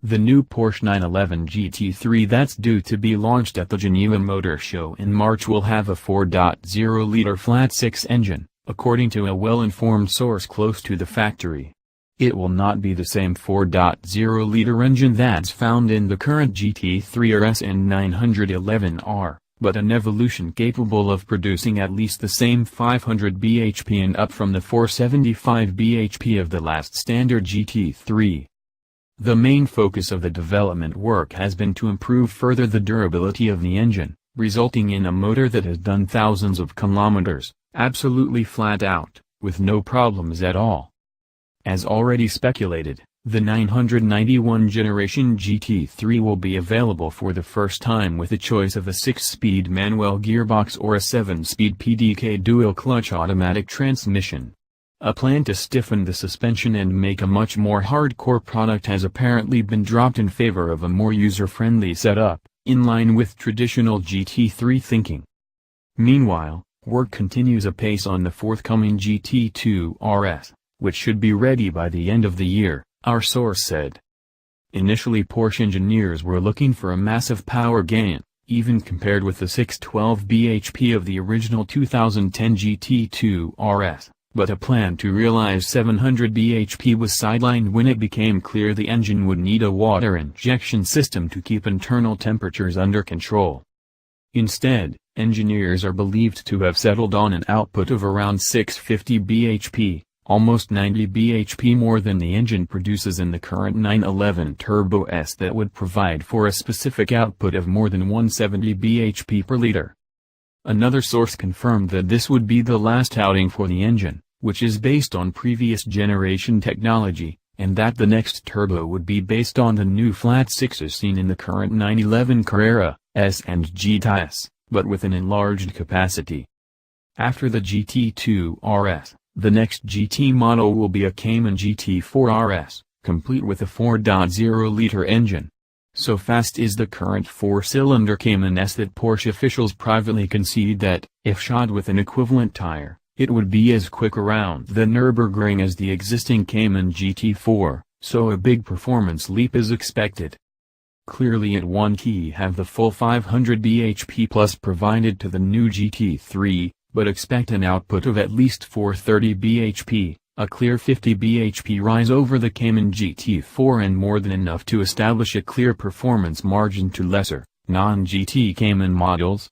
The new Porsche 911 GT3 that's due to be launched at the Geneva Motor Show in March will have a 4.0-liter flat-six engine, according to a well-informed source close to the factory. It will not be the same 4.0-liter engine that's found in the current GT3 RS and 911R, but an evolution capable of producing at least the same 500 bhp and up from the 475 bhp of the last standard GT3. The main focus of the development work has been to improve further the durability of the engine, resulting in a motor that has done thousands of kilometers, absolutely flat out, with no problems at all. As already speculated, the 991 generation GT3 will be available for the first time with a choice of a 6-speed manual gearbox or a 7-speed PDK dual-clutch automatic transmission. A plan to stiffen the suspension and make a much more hardcore product has apparently been dropped in favor of a more user-friendly setup, in line with traditional GT3 thinking. Meanwhile, work continues apace on the forthcoming GT2 RS, which should be ready by the end of the year, our source said. Initially Porsche engineers were looking for a massive power gain, even compared with the 612 bhp of the original 2010 GT2 RS. But a plan to realize 700 bhp was sidelined when it became clear the engine would need a water injection system to keep internal temperatures under control. Instead, engineers are believed to have settled on an output of around 650 bhp, almost 90 bhp more than the engine produces in the current 911 Turbo S that would provide for a specific output of more than 170 bhp per liter. Another source confirmed that this would be the last outing for the engine, which is based on previous generation technology, and that the next turbo would be based on the new flat sixes seen in the current 911 Carrera, S and GT3, but with an enlarged capacity. After the GT2 RS, the next GT model will be a Cayman GT4 RS, complete with a 4.0-liter engine. So fast is the current 4-cylinder Cayman S that Porsche officials privately concede that, if shod with an equivalent tire, it would be as quick around the Nürburgring as the existing Cayman GT4, so a big performance leap is expected. Clearly it won't have the full 500 bhp plus provided to the new GT3, but expect an output of at least 430 bhp, a clear 50 bhp rise over the Cayman GT4 and more than enough to establish a clear performance margin to lesser, non-GT Cayman models.